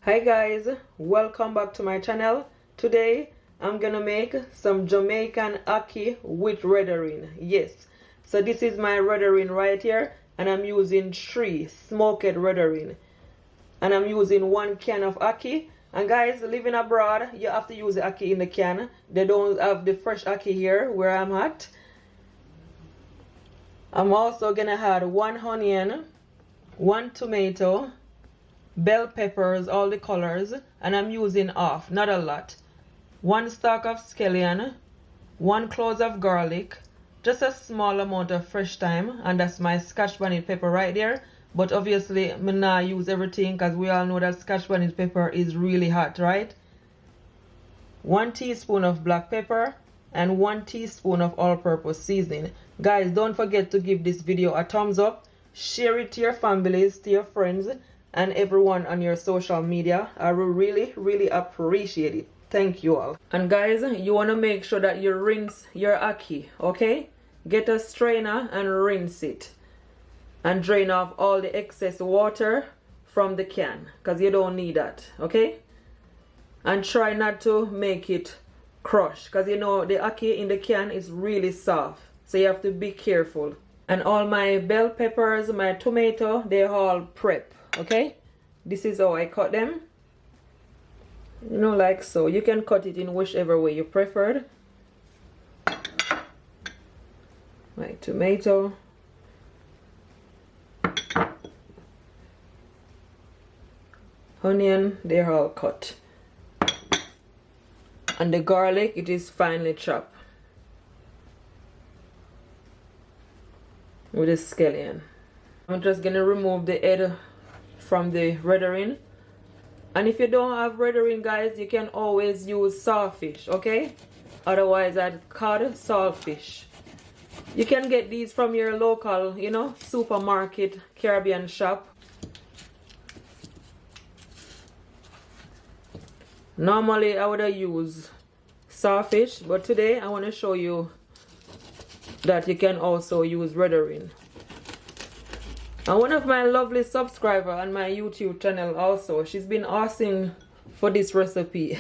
Hi guys, welcome back to my channel. Today I'm gonna make some Jamaican ackee with redderine. Yes, so this is my redderine right here, and I'm using 3 smoked redderine, and I'm using 1 can of ackee. And guys, living abroad, you have to use the ackee in the can. They don't have the fresh ackee here where I'm at. I'm also gonna add 1 onion, 1 tomato, bell peppers, all the colors, and I'm using half, not a lot. 1 stalk of scallion, 1 cloves of garlic, just a small amount of fresh thyme, and that's my Scotch bonnet pepper right there. But obviously I'm not use everything because we all know that Scotch bonnet pepper is really hot, right? 1 teaspoon of black pepper and 1 teaspoon of all-purpose seasoning. Guys, don't forget to give this video a thumbs up, share it to your families, to your friends, and everyone on your social media. I will really appreciate it. Thank you all. And guys, you want to make sure that you rinse your ackee, okay? Get a strainer and rinse it, and drain off all the excess water from the can, because you don't need that, okay? And try not to make it crush, because you know the ackee in the can is really soft, so you have to be careful. And all my bell peppers, my tomato, they're all prep. Okay, this is how I cut them, you know, like so. You can cut it in whichever way you preferred. My tomato, onion, they're all cut, and the garlic, it is finely chopped with a scallion. I'm just gonna remove the head from the redderine. And if you don't have redderine, guys, you can always use sawfish, okay? Otherwise I'd cod, saltfish. You can get these from your local, you know, supermarket, Caribbean shop. Normally I would have used sawfish, but today I want to show you that you can also use redderine. And one of my lovely subscribers on my YouTube channel also, she's been asking for this recipe.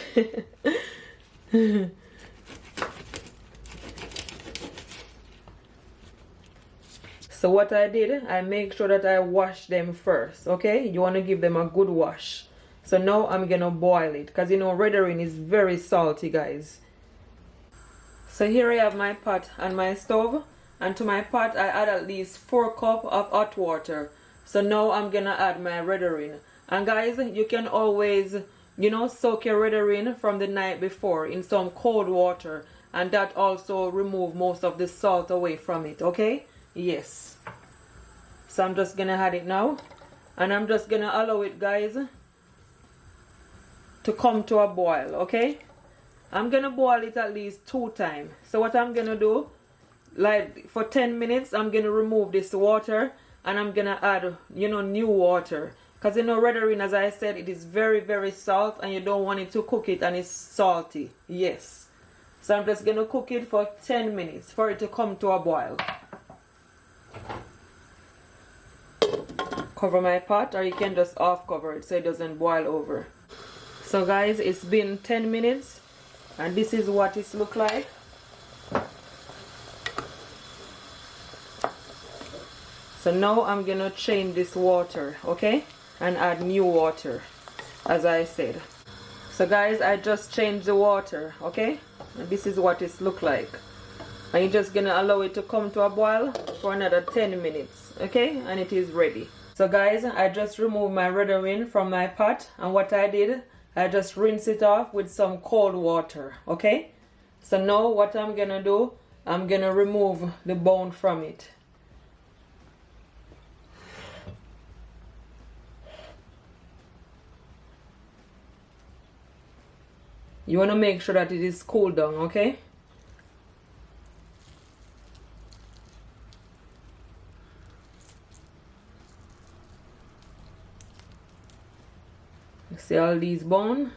So what I did, I make sure that I wash them first, okay? You want to give them a good wash. So now I'm gonna boil it, because you know redderine is very salty, guys. So here I have my pot on my stove. And to my pot, I add at least 4 cups of hot water. So now I'm gonna add my redderine. And guys, you can always, you know, soak your redderine from the night before in some cold water. And that also remove most of the salt away from it, okay? Yes. So I'm just gonna add it now. And I'm just gonna allow it, guys, to come to a boil, okay? I'm gonna boil it at least 2 times. So what I'm gonna do, like for 10 minutes, I'm gonna remove this water and I'm gonna add, you know, new water, because you know redderine, as I said, it is very salt, and you don't want it to cook it and it's salty. Yes, so I'm just gonna cook it for 10 minutes for it to come to a boil. Cover my pot, or you can just off cover it so it doesn't boil over. So guys, it's been 10 minutes and this is what it looks like. So now I'm gonna change this water, okay, and add new water, as I said. So guys, I just changed the water, okay, and this is what it looks like. And you're just gonna allow it to come to a boil for another 10 minutes, okay, and it is ready. So guys, I just removed my redderine from my pot, and what I did, I just rinse it off with some cold water, okay. So now what I'm gonna do, I'm gonna remove the bone from it. You want to make sure that it is cooled down, okay? See all these bones?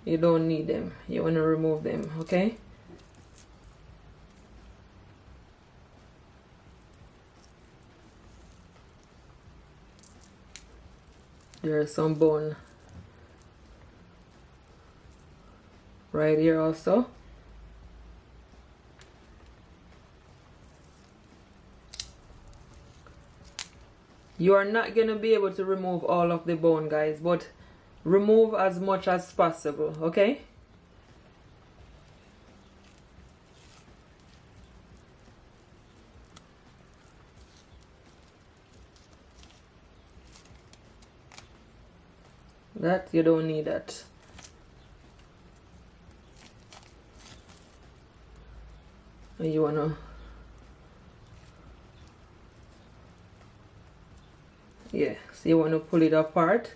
You don't need them. You want to remove them, okay? There's some bone right here also. You are not going to be able to remove all of the bone, guys, but remove as much as possible, okay? That, you don't need that. And you wanna, yeah, so you wanna pull it apart.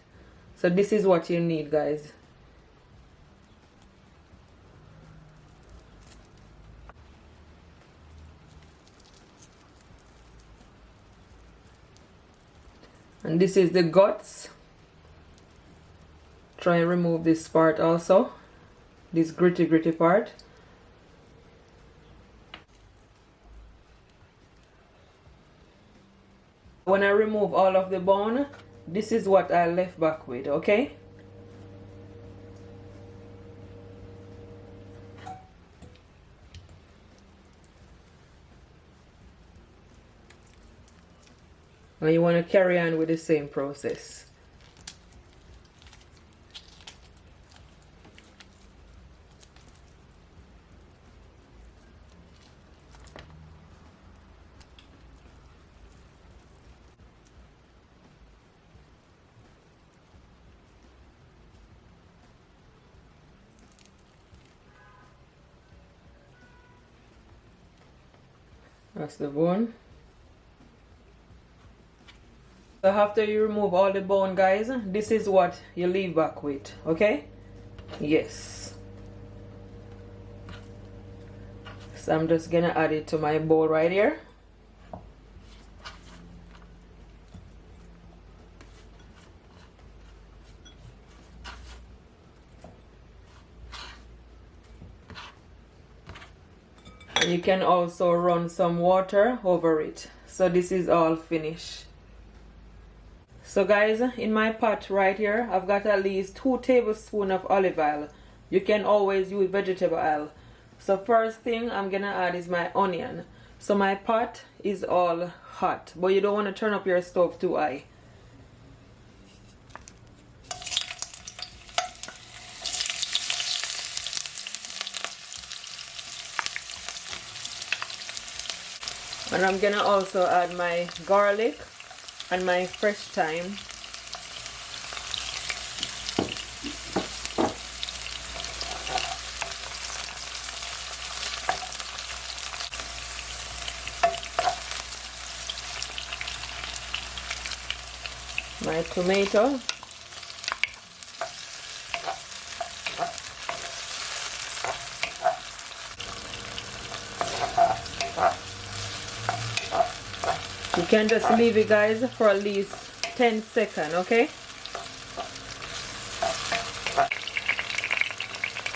So this is what you need, guys. And this is the guts. Try and remove this part also, this gritty part. When I remove all of the bone, this is what I left back with, okay? And you want to carry on with the same process. That's the bone. So after you remove all the bone, guys, this is what you leave back with, okay? Yes. So I'm just gonna add it to my bowl right here. You can also run some water over it. So this is all finished. So guys, in my pot right here, I've got at least 2 tablespoons of olive oil. You can always use vegetable oil. So first thing I'm gonna add is my onion. So my pot is all hot, but you don't want to turn up your stove too high. And I'm gonna also add my garlic and my fresh thyme. My tomato. You can just leave it, guys, for at least 10 seconds, okay?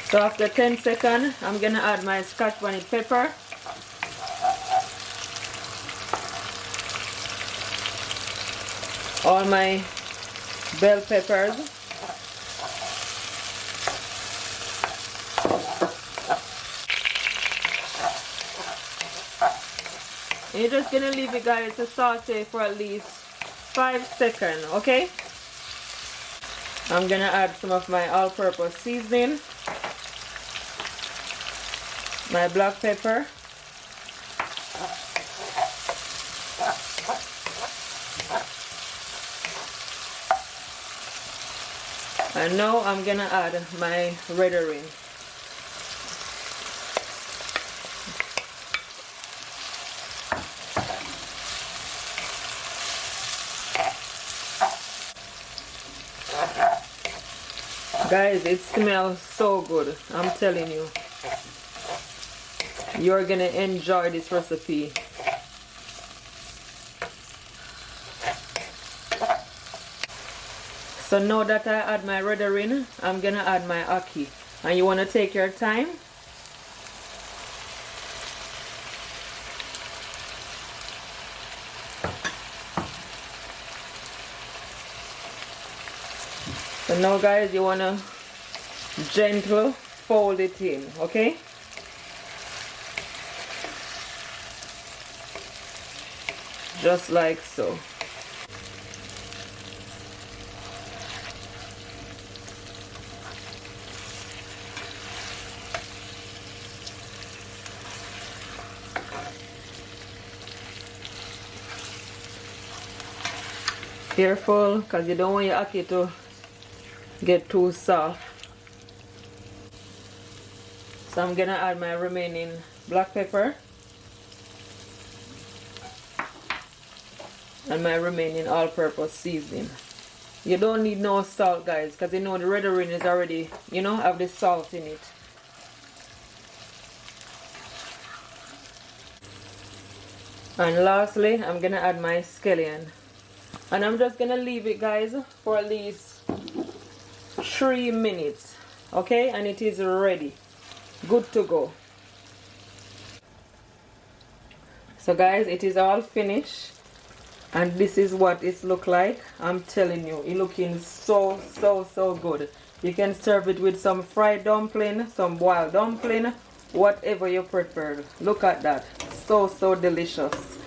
So after 10 seconds, I'm gonna add my Scotch bonnet pepper. All my bell peppers. And you're just gonna leave it, guys, to saute for at least 5 seconds, okay? I'm gonna add some of my all-purpose seasoning, my black pepper, and now I'm gonna add my red herring. Guys, it smells so good, I'm telling you. You're gonna enjoy this recipe. So now that I add my red herring, I'm gonna add my ackee. And you wanna take your time. So now guys, you wanna gentle fold it in, okay? Just like so. Careful, because you don't want your ackee to get too soft. So I'm gonna add my remaining black pepper and my remaining all-purpose seasoning. You don't need no salt, guys, because you know the red ring is already, you know, have the salt in it. And lastly, I'm gonna add my scallion. And I'm just gonna leave it, guys, for at least 3 minutes. Okay, and it is ready. Good to go. So guys, it is all finished. And this is what it look like. I'm telling you, it looking so good. You can serve it with some fried dumpling, some boiled dumpling, whatever you prefer. Look at that. So delicious.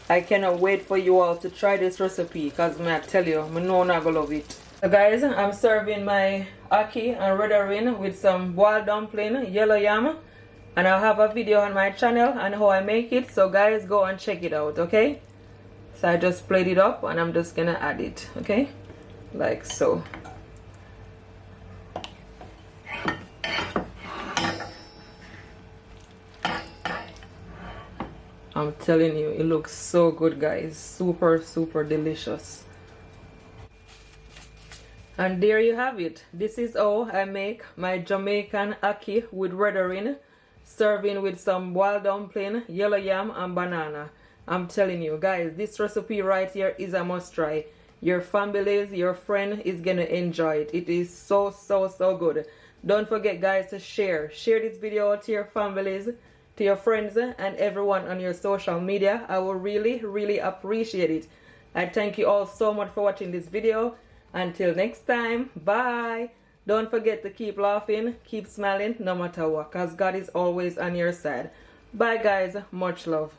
I cannot wait for you all to try this recipe, because I tell you, I know I'm gonna love it. So guys, I'm serving my ackee and red herring with some boiled dumpling, yellow yam, and I'll have a video on my channel on how I make it, so guys, go and check it out, okay? So I just plate it up and I'm just gonna add it, okay? Like so. I'm telling you, it looks so good, guys. Super delicious. And there you have it. This is how I make my Jamaican ackee with red herring, serving with some boiled dumpling, yellow yam, and banana. I'm telling you, guys, this recipe right here is a must try. Your families, your friend is gonna enjoy it. It is so good. Don't forget, guys, to share this video out to your families, to your friends, and everyone on your social media. I will really appreciate it. I thank you all so much for watching this video. Until next time, bye. Don't forget to keep laughing, keep smiling, no matter what, because God is always on your side. Bye, guys. Much love.